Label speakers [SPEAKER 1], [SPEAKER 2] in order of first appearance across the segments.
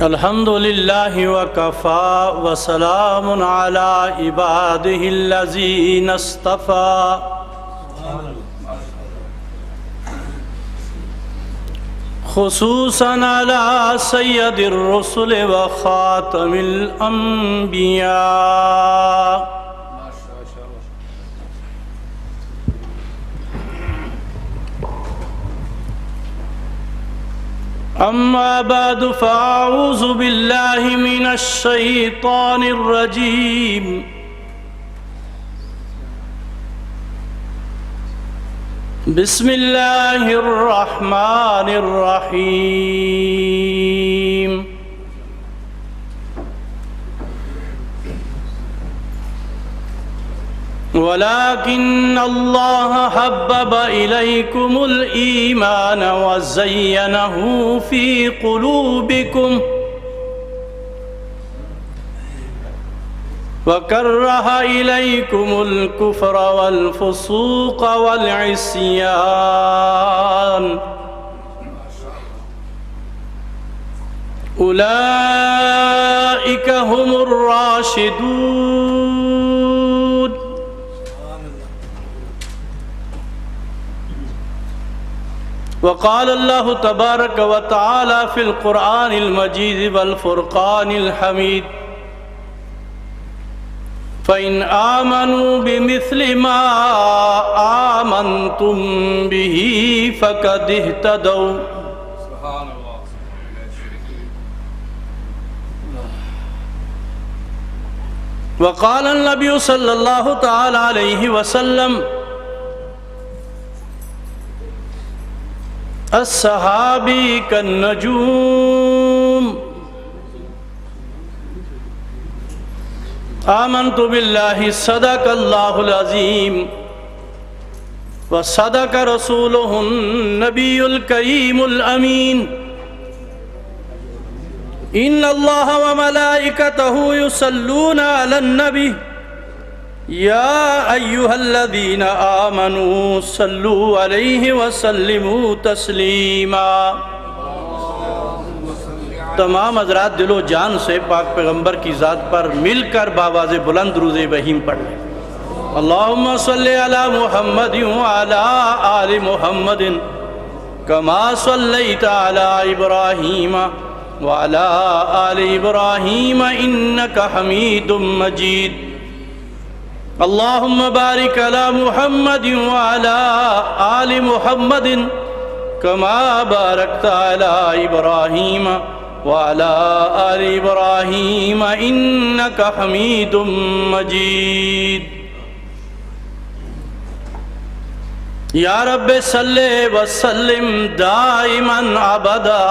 [SPEAKER 1] الحمد لله وكفى وسلام على عباده الذين اصطفى خصوصا على سيد الرسل وخاتم الأنبياء أما بعد فأعوذ بالله من الشيطان الرجيم بسم الله الرحمن الرحيم ولكن الله حبب إليكم الإيمان وزينه في قلوبكم وكره إليكم الكفر والفسوق والعصيان أولئك هم الراشدون وقال الله تبارك وتعالى في القرآن المجيد والفرقان الحميد فإن آمنوا بمثل ما آمنتم به فقد اهتدوا وقال النبي صلى الله تعالى عليه وسلم الصحابي كالنجوم آمنت بالله صدق الله العظيم وصدق رسوله النبي الكريم الأمين إن الله وملائكته يصلون على النبي يا أيها الذين آمنوا صلوا عليه وسلموا تسلیما۔ تمام حضرات دل و جان سے پاک پیغمبر کی ذات پر مل کر باواز بلند درود رحیم پڑھ لیں۔ اللہم صلی علی محمد وعلی آل محمد کما صلیت علی ابراہیم وعلی آل ابراہیم انک حمید مجید۔ اللہم بارک علی محمد وعلی آل محمد کما بارکت علی ابراہیم وعلی آل ابراہیم انک حمید مجید۔ یا رب صلی وسلم دائما ابدا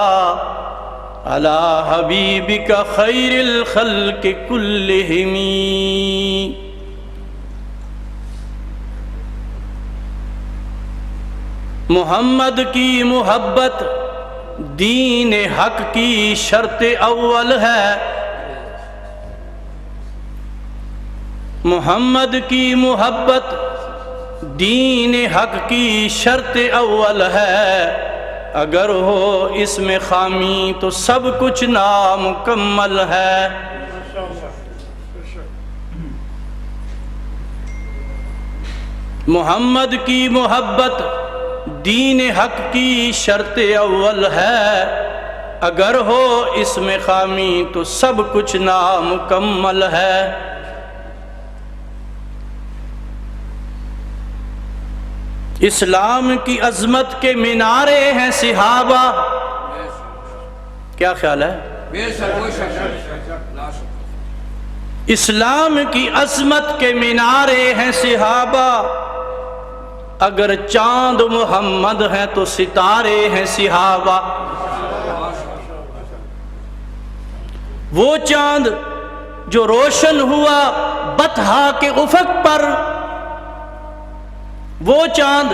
[SPEAKER 1] علی حبیبک خیر الخلق کلہم۔ محمد کی محبت دین حق کی شرط اول ہے۔ محمد کی محبت دین حق کی شرط اول ہے، اگر ہو اس میں خامی تو سب کچھ نامکمل ہے۔ محمد کی محبت دین حق کی شرط اول ہے، اگر ہو اس میں خامی تو سب کچھ نامکمل ہے۔ اسلام کی عظمت کے مینارے ہیں صحابہ۔ کیا خیال ہے؟ اسلام کی عظمت کے مینارے ہیں صحابہ، اگر چاند محمد ہیں تو ستارے ہیں صحابہ۔ وہ چاند جو روشن ہوا بطحا کے افق پر، وہ چاند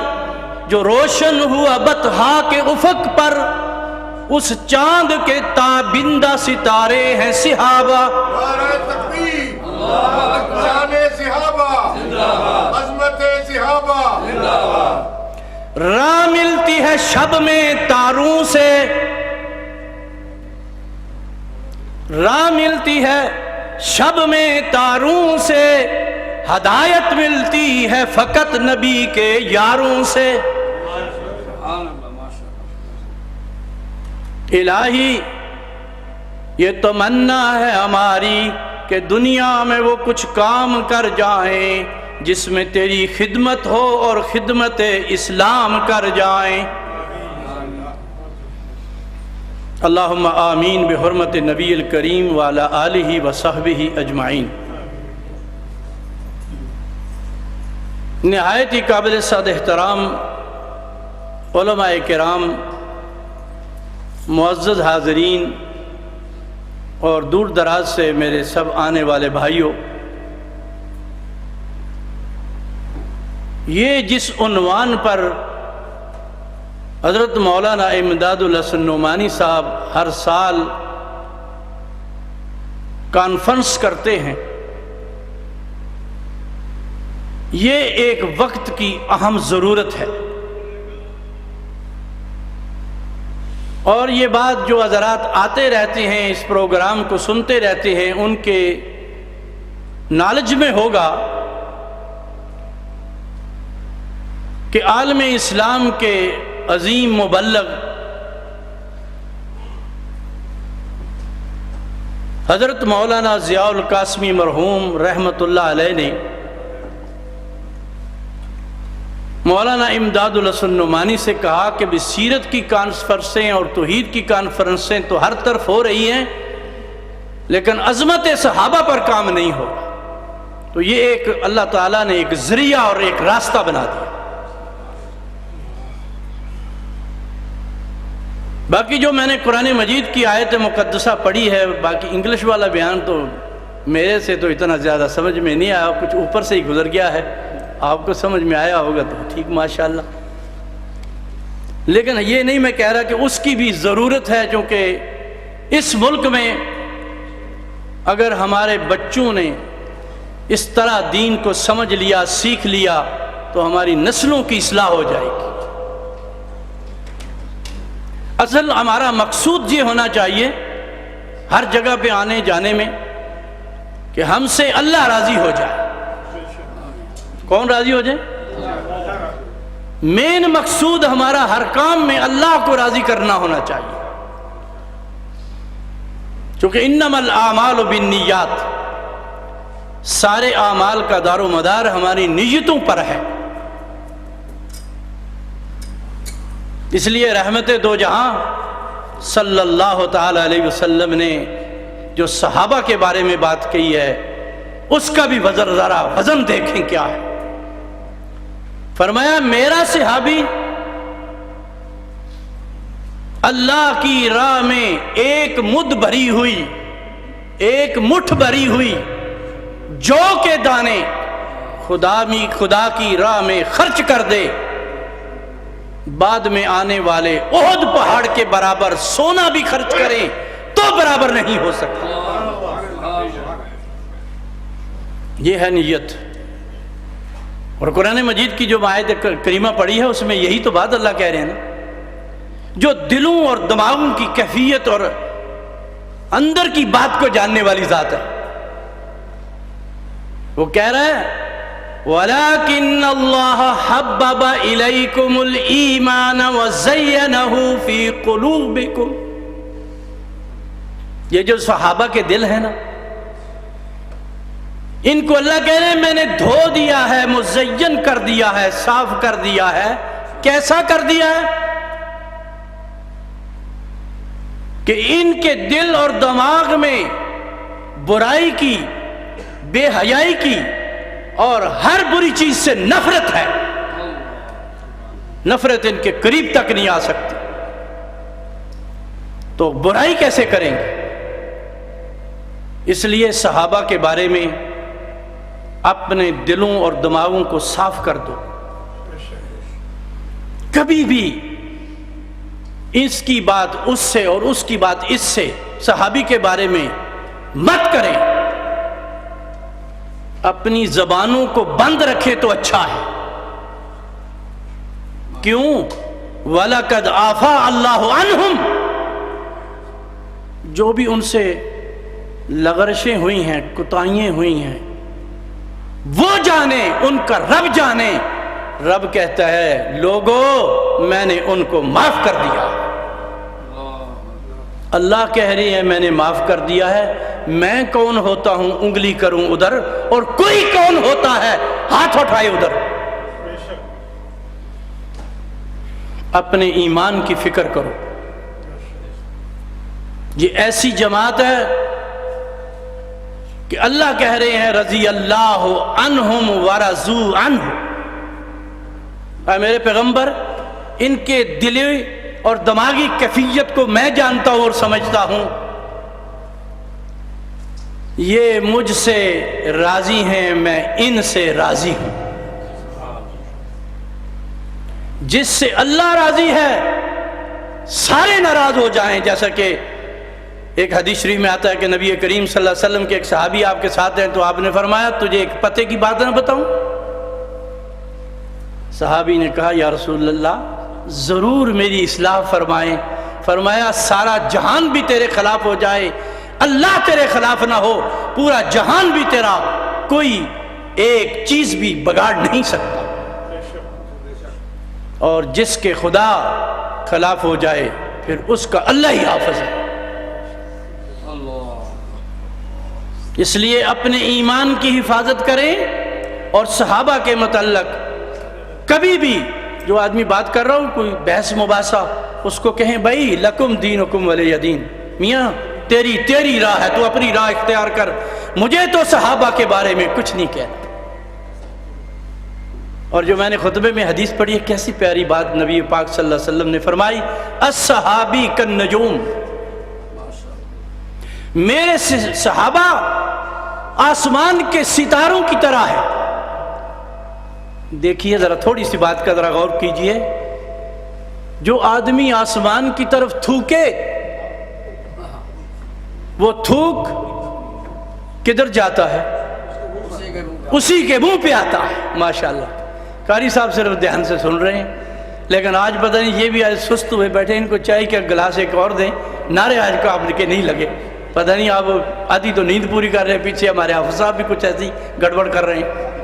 [SPEAKER 1] جو روشن ہوا بطحا کے افق پر، اس چاند کے تابندہ ستارے ہیں صحابہ۔ نعرہ تکبیر، اللہ اکبر، شان صحابہ زندہ باد، عظمت صحابہ زندہ باد۔ راہ ملتی ہے شب میں تاروں سے، راہ ملتی ہے شب میں تاروں سے، ہدایت ملتی ہے فقط نبی کے یاروں سے۔ الہی یہ تمنا ہے ہماری کہ دنیا میں وہ کچھ کام کر جائیں جس میں تیری خدمت ہو اور خدمت اسلام کر جائیں۔ اللہم آمین بحرمت نبی الکریم وعلی آلہ وصحبہ اجمعین۔ نہایت ہی قابل صد احترام علماء کرام، معزز حاضرین اور دور دراز سے میرے سب آنے والے بھائیوں، یہ جس عنوان پر حضرت مولانا امداد الحسن نعمانی صاحب ہر سال کانفرنس کرتے ہیں، یہ ایک وقت کی اہم ضرورت ہے۔ اور یہ بات جو حضرات آتے رہتے ہیں، اس پروگرام کو سنتے رہتے ہیں، ان کے نالج میں ہوگا کہ عالم اسلام کے عظیم مبلغ حضرت مولانا ضیاء القاسمی مرحوم رحمۃ اللہ علیہ نے مولانا امداد الحسن نعمانی سے کہا کہ بھی سیرت کی کانفرنسیں اور توحید کی کانفرنسیں تو ہر طرف ہو رہی ہیں، لیکن عظمت صحابہ پر کام نہیں ہوگا۔ تو یہ ایک اللہ تعالیٰ نے ایک ذریعہ اور ایک راستہ بنا دیا۔ باقی جو میں نے قرآن مجید کی آیت مقدسہ پڑھی ہے، باقی انگلش والا بیان تو میرے سے تو اتنا زیادہ سمجھ میں نہیں آیا، کچھ اوپر سے ہی گزر گیا ہے، آپ کو سمجھ میں آیا ہوگا تو ٹھیک ماشاءاللہ۔ لیکن یہ نہیں میں کہہ رہا کہ اس کی بھی ضرورت ہے، چونکہ اس ملک میں اگر ہمارے بچوں نے اس طرح دین کو سمجھ لیا، سیکھ لیا، تو ہماری نسلوں کی اصلاح ہو جائے گی۔ اصل ہمارا مقصود یہ ہونا چاہیے ہر جگہ پہ آنے جانے میں کہ ہم سے اللہ راضی ہو جائے۔ کون راضی ہو جائے؟ مین مقصود ہمارا ہر کام میں اللہ کو راضی کرنا ہونا چاہیے، چونکہ انما الاعمال بالنیات، سارے اعمال کا دار و مدار ہماری نیتوں پر ہے۔ اس لیے رحمت دو جہاں صلی اللہ تعالی علیہ وسلم نے جو صحابہ کے بارے میں بات کی ہے، اس کا بھی وزن دیکھیں کیا ہے۔ فرمایا میرا صحابی اللہ کی راہ میں ایک مد بھری ہوئی، ایک مٹھ بھری ہوئی جو کے دانے خدا کی راہ میں خرچ کر دے، بعد میں آنے والے احد پہاڑ کے برابر سونا بھی خرچ کرے تو برابر نہیں ہو سکتا۔ یہ ہے نیت۔ اور قرآن مجید کی جو آیت کریمہ پڑھی ہے اس میں یہی تو بات اللہ کہہ رہے ہیں نا، جو دلوں اور دماغوں کی کیفیت اور اندر کی بات کو جاننے والی ذات ہے۔ وہ کہہ رہا ہے وَلَكِنَّ اللَّهَ حَبَّبَ إِلَيْكُمُ الْإِيمَانَ وَزَيَّنَهُ فِي قُلُوبِكُمْ۔ یہ جو صحابہ کے دل ہیں نا، ان کو اللہ کہہ رہے ہیں میں نے دھو دیا ہے، مزین کر دیا ہے، صاف کر دیا ہے۔ کیسا کر دیا ہے؟ کہ ان کے دل اور دماغ میں برائی کی، بے حیائی کی اور ہر بری چیز سے نفرت ہے۔ نفرت ان کے قریب تک نہیں آ سکتی، تو برائی کیسے کریں گے؟ اس لیے صحابہ کے بارے میں اپنے دلوں اور دماغوں کو صاف کر دو۔ کبھی بھی اس کی بات اس سے اور اس کی بات اس سے صحابی کے بارے میں مت کریں۔ اپنی زبانوں کو بند رکھے تو اچھا ہے۔ کیوں؟ وَلَقَدْ عَفَا اللَّهُ عَنْهُمْ، جو بھی ان سے لغرشیں ہوئی ہیں، کوتاہیاں ہوئی ہیں، وہ جانے، ان کا رب جانے۔ رب کہتا ہے لوگو میں نے ان کو معاف کر دیا۔ اللہ کہہ رہی ہے میں نے معاف کر دیا ہے۔ میں کون ہوتا ہوں انگلی کروں ادھر، اور کوئی کون ہوتا ہے ہاتھ اٹھائے ادھر۔ اپنے ایمان کی فکر کرو۔ یہ ایسی جماعت ہے کہ اللہ کہہ رہے ہیں رضی اللہ عنہم ورضوا عنہ۔ اے میرے پیغمبر، ان کے دلی اور دماغی کیفیت کو میں جانتا ہوں اور سمجھتا ہوں۔ یہ مجھ سے راضی ہیں، میں ان سے راضی ہوں۔ جس سے اللہ راضی ہے سارے ناراض ہو جائیں۔ جیسا کہ ایک حدیث شریف میں آتا ہے کہ نبی کریم صلی اللہ علیہ وسلم کے ایک صحابی آپ کے ساتھ ہیں، تو آپ نے فرمایا تجھے ایک پتے کی بات نہ بتاؤں؟ صحابی نے کہا یا رسول اللہ ضرور میری اصلاح فرمائیں۔ فرمایا سارا جہان بھی تیرے خلاف ہو جائے، اللہ تیرے خلاف نہ ہو، پورا جہان بھی تیرا، کوئی ایک چیز بھی بگاڑ نہیں سکتا، اور جس کے خدا خلاف ہو جائے پھر اس کا اللہ ہی حافظ ہے۔ اس لیے اپنے ایمان کی حفاظت کریں، اور صحابہ کے متعلق کبھی بھی جو آدمی بات کر رہا ہوں کوئی بحث مباحثہ، اس کو کہیں بھائی لکم دینکم ولی دین، میاں تیری راہ ہے، تو اپنی راہ اختیار کر، مجھے تو صحابہ کے بارے میں کچھ نہیں کہنا۔ اور جو میں نے خطبے میں حدیث پڑھی ہے، کیسی پیاری بات نبی پاک صلی اللہ علیہ وسلم نے فرمائی، الصحابی کالنجوم، میرے صحابہ آسمان کے ستاروں کی طرح ہے۔ دیکھیے ذرا تھوڑی سی بات کا ذرا غور کیجئے، جو آدمی آسمان کی طرف تھوکے وہ تھوک کدھر جاتا ہے؟ اسی کے منہ پہ آتا ہے۔ ماشاءاللہ قاری صاحب صرف دھیان سے سن رہے ہیں، لیکن آج پتہ نہیں یہ بھی آج سست ہوئے بیٹھے، ان کو چائے کا گلاس ایک اور دیں، نعرے آج کا آپ کے نہیں لگے، پتہ نہیں آپ آدھی تو نیند پوری کر رہے ہیں، پیچھے ہمارے حافظ صاحب بھی کچھ ایسی گڑبڑ کر رہے ہیں۔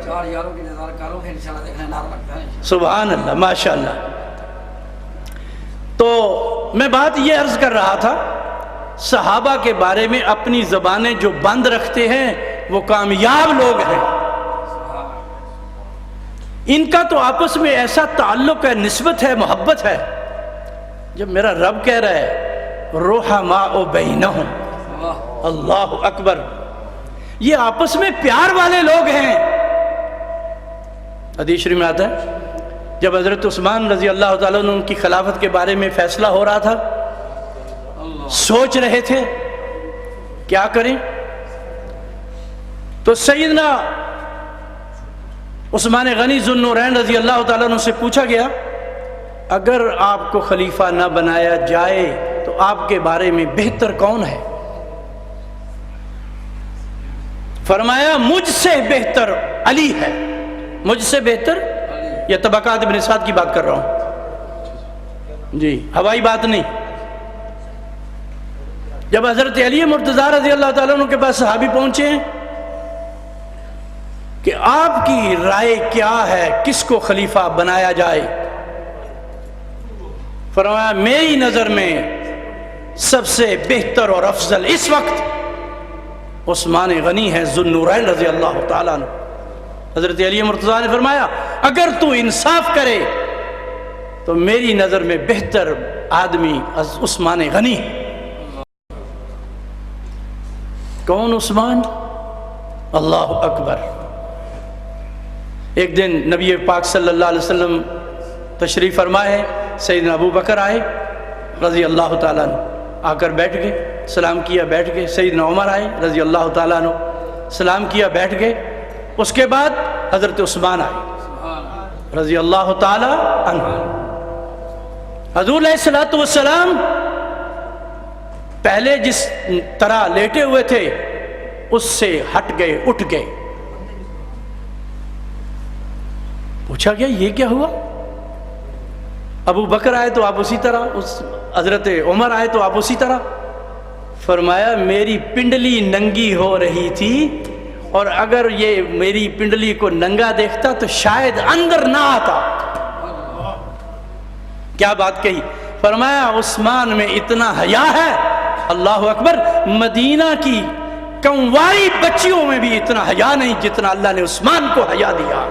[SPEAKER 1] سبحان اللہ ماشاءاللہ۔ تو میں بات یہ عرض کر رہا تھا، صحابہ کے بارے میں اپنی زبانیں جو بند رکھتے ہیں وہ کامیاب لوگ ہیں۔ ان کا تو آپس میں ایسا تعلق ہے، نسبت ہے، محبت ہے۔ جب میرا رب کہہ رہا ہے رحماء بینہم، اللہ اکبر، یہ آپس میں پیار والے لوگ ہیں۔ حدیث شریف میں آتا ہے جب حضرت عثمان رضی اللہ تعالیٰ عنہ کی خلافت کے بارے میں فیصلہ ہو رہا تھا، سوچ رہے تھے کیا کریں، تو سیدنا عثمان غنی ذو النورین رضی اللہ تعالیٰ عنہ سے پوچھا گیا اگر آپ کو خلیفہ نہ بنایا جائے تو آپ کے بارے میں بہتر کون ہے؟ فرمایا مجھ سے بہتر علی ہے۔ مجھ سے بہتر، یہ طبقات ابن سعد کی بات کر رہا ہوں جی، ہوائی بات نہیں۔ جب حضرت علی مرتضیٰ رضی اللہ تعالیٰ عنہ کے پاس صحابی پہنچے کہ آپ کی رائے کیا ہے، کس کو خلیفہ بنایا جائے، فرمایا میری نظر میں سب سے بہتر اور افضل اس وقت عثمان غنی ہے ذو النورین رضی اللہ تعالیٰ عنہ۔ حضرت علی مرتضیٰ نے فرمایا اگر تو انصاف کرے تو میری نظر میں بہتر آدمی عثمان غنی۔ کون عثمان؟ اللہ اکبر۔ ایک دن نبی پاک صلی اللہ علیہ وسلم تشریف فرمائے، سیدنا ابو بکر آئے رضی اللہ تعالیٰ عنہ، آ کر بیٹھ گئے، سلام کیا، بیٹھ گئے۔ سیدنا عمر آئے رضی اللہ تعالیٰ عنہ، سلام کیا، بیٹھ گئے۔ اس کے بعد حضرت عثمان آئے رضی اللہ تعالیٰ عنہ۔ حضور علیہ الصلوۃ والسلام پہلے جس طرح لیٹے ہوئے تھے اس سے ہٹ گئے، اٹھ گئے۔ پوچھا گیا یہ کیا ہوا؟ ابو بکر آئے تو آپ اسی طرح، حضرت عمر آئے تو آپ اسی طرح۔ فرمایا میری پنڈلی ننگی ہو رہی تھی، اور اگر یہ میری پنڈلی کو ننگا دیکھتا تو شاید اندر نہ آتا۔ کیا بات کہی؟ فرمایا عثمان میں اتنا حیا ہے، اللہ اکبر، مدینہ کی کنواری بچیوں میں بھی اتنا حیا نہیں جتنا اللہ نے عثمان کو حیا دیا۔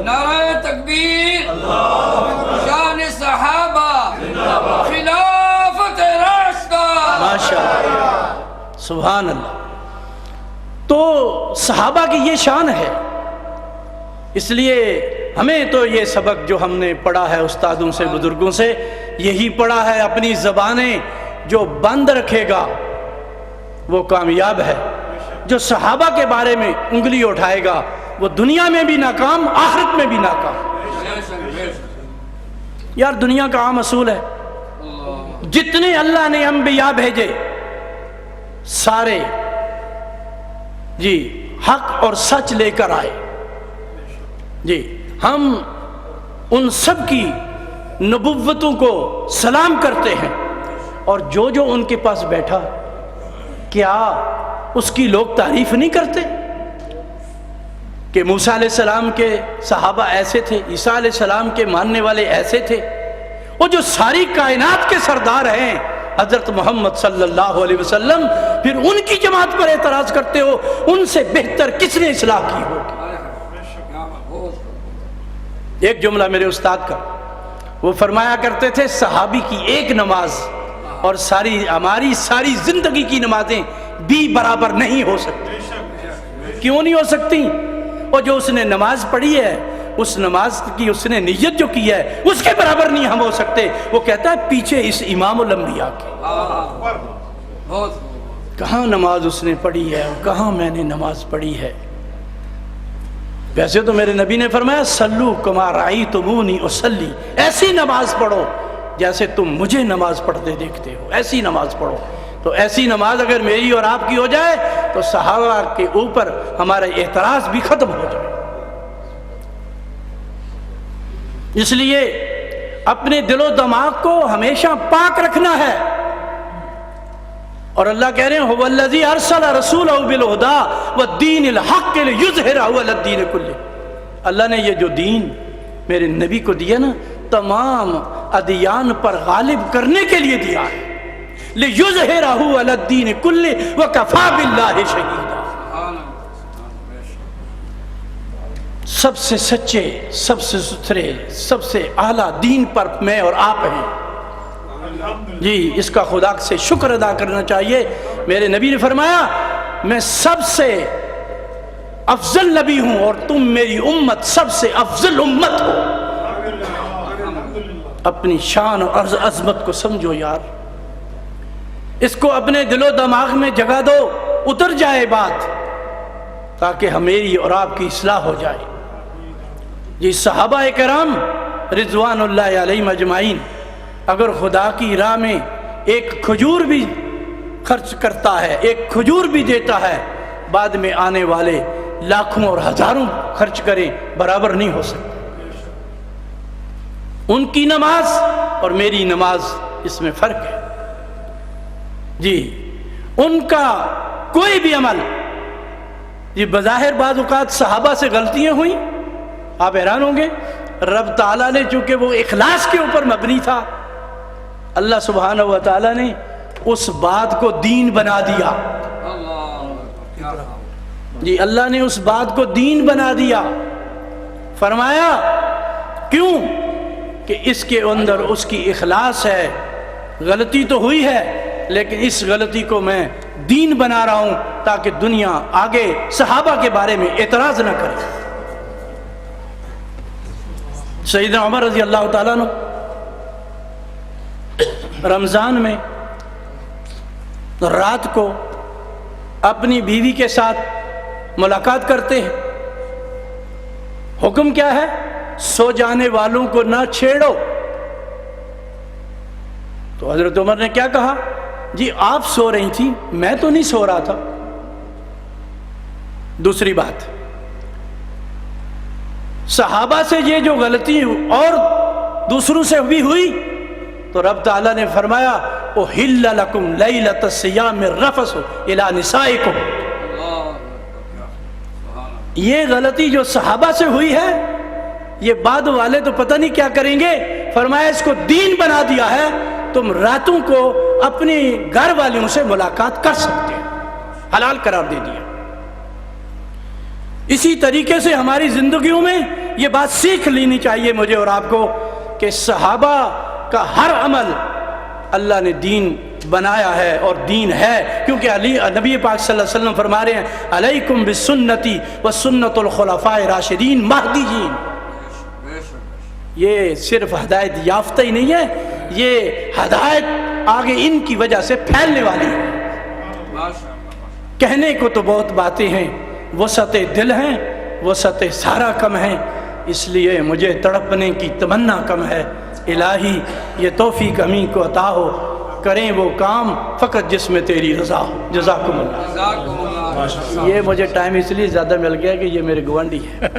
[SPEAKER 2] نعرہ تکبیر، شان صحابہ، خلافت راشدہ،
[SPEAKER 1] ماشاءاللہ، سبحان اللہ۔ تو صحابہ کی یہ شان ہے، اس لیے ہمیں تو یہ سبق جو ہم نے پڑھا ہے استادوں سے، بزرگوں سے، یہی پڑھا ہے، اپنی زبانیں جو بند رکھے گا وہ کامیاب ہے، جو صحابہ کے بارے میں انگلی اٹھائے گا وہ دنیا میں بھی ناکام، آخرت میں بھی ناکام۔ یار دنیا کا عام اصول ہے، جتنے اللہ نے انبیاء بھیجے سارے جی حق اور سچ لے کر آئے، جی ہم ان سب کی نبوتوں کو سلام کرتے ہیں، اور جو جو ان کے پاس بیٹھا کیا اس کی لوگ تعریف نہیں کرتے کہ موسیٰ علیہ السلام کے صحابہ ایسے تھے، عیسیٰ علیہ السلام کے ماننے والے ایسے تھے، وہ جو ساری کائنات کے سردار ہیں حضرت محمد صلی اللہ علیہ وسلم، پھر ان کی جماعت پر اعتراض کرتے ہو؟ ان سے بہتر کس نے اصلاح کی ہوگی؟ ایک جملہ میرے استاد کا، وہ فرمایا کرتے تھے صحابی کی ایک نماز اور ہماری ساری زندگی کی نمازیں بھی برابر نہیں ہو سکتی۔ کیوں نہیں ہو سکتی؟ اور جو اس نے نماز پڑھی ہے، اس نماز کی اس نے نیت جو کی ہے، اس کے برابر نہیں ہم ہو سکتے۔ وہ کہتا ہے پیچھے اس امام الانبیاء کے کہاں نماز اس نے پڑھی ہے اور کہاں میں نے نماز پڑھی ہے۔ ویسے تو میرے نبی نے فرمایا سلو کما رأیتمونی اصلی، ایسی نماز پڑھو جیسے تم مجھے نماز پڑھتے دیکھتے ہو، ایسی نماز پڑھو۔ تو ایسی نماز اگر میری اور آپ کی ہو جائے تو صحابہ کے اوپر ہمارا اعتراض بھی ختم ہو جائے۔ اس لیے اپنے دل و دماغ کو ہمیشہ پاک رکھنا ہے، اور اللہ کہہ رہے ہیں هو الذی ارسل رسولہ بالہدی والدین الحق لیظہرہ علی الدین کلہ۔ اللہ نے یہ جو دین میرے نبی کو دیا نا، تمام ادیان پر غالب کرنے کے لیے دیا ہے، لیظہرہ علی الدین کلہ وکفی باللہ شہیدا۔ سب سے سچے، سب سے ستھرے، سب سے اعلیٰ دین پر میں اور آپ ہیں۔ جی اس کا خدا سے شکر ادا کرنا چاہیے۔ میرے نبی نے فرمایا میں سب سے افضل نبی ہوں اور تم میری امت سب سے افضل امت ہو۔ اپنی شان اور عظمت کو سمجھو یار، اس کو اپنے دل و دماغ میں جگہ دو، اتر جائے بات، تاکہ میری اور آپ کی اصلاح ہو جائے۔ جی صحابہ کرام رضوان اللہ علیہم اجمعین اگر خدا کی راہ میں ایک کھجور بھی خرچ کرتا ہے، ایک کھجور بھی دیتا ہے، بعد میں آنے والے لاکھوں اور ہزاروں خرچ کریں برابر نہیں ہو سکتے۔ ان کی نماز اور میری نماز اس میں فرق ہے۔ جی ان کا کوئی بھی عمل، یہ بظاہر بعض اوقات صحابہ سے غلطیاں ہوئیں، آپ حیران ہوں گے، رب تعالیٰ نے چونکہ وہ اخلاص کے اوپر مبنی تھا، اللہ سبحانہ و تعالیٰ نے اس بات کو دین بنا دیا۔ جی اللہ نے اس بات کو دین بنا دیا، فرمایا کیوں کہ اس کے اندر اس کی اخلاص ہے، غلطی تو ہوئی ہے لیکن اس غلطی کو میں دین بنا رہا ہوں تاکہ دنیا آگے صحابہ کے بارے میں اعتراض نہ کرے۔ سیدنا عمر رضی اللہ تعالیٰ عنہ رمضان میں رات کو اپنی بیوی کے ساتھ ملاقات کرتے ہیں، حکم کیا ہے؟ سو جانے والوں کو نہ چھیڑو۔ تو حضرت عمر نے کیا کہا؟ جی آپ سو رہی تھی، میں تو نہیں سو رہا تھا۔ دوسری بات، صحابہ سے یہ جو غلطی اور دوسروں سے بھی ہوئی تو رب تعالیٰ نے فرمایا احل لکم لیلۃ الصیام الرفث الی نسائکم. یہ غلطی جو صحابہ سے ہوئی ہے یہ بعد والے تو پتہ نہیں کیا کریں گے. فرمایا اس کو دین بنا دیا ہے, تم راتوں کو اپنی گھر والیوں سے ملاقات کر سکتے ہیں, حلال قرار دے دیا. اسی طریقے سے ہماری زندگیوں میں یہ بات سیکھ لینی چاہیے مجھے اور آپ کو کہ صحابہ کا ہر عمل اللہ نے دین بنایا ہے اور دین ہے, کیونکہ نبی پاک صلی اللہ علیہ وسلم فرما رہے ہیں علیکم بسنتی و سنت الخلفاء راشدین مہدیین. یہ صرف ہدایت یافتہ ہی نہیں ہے, یہ ہدایت آگے ان کی وجہ سے پھیلنے والی ہے. کہنے کو تو بہت باتیں ہیں, وسعت دل ہیں, وسعت سارا کم ہے, اس لیے مجھے تڑپنے کی تمنا کم ہے. الہی یہ توفیق ہمیں کو عطا ہو, کریں وہ کام فقط جس میں تیری رضا ہو. جزاکم اللہ. یہ مجھے ٹائم اس لیے زیادہ مل گیا کہ یہ میرے گوانڈی ہے.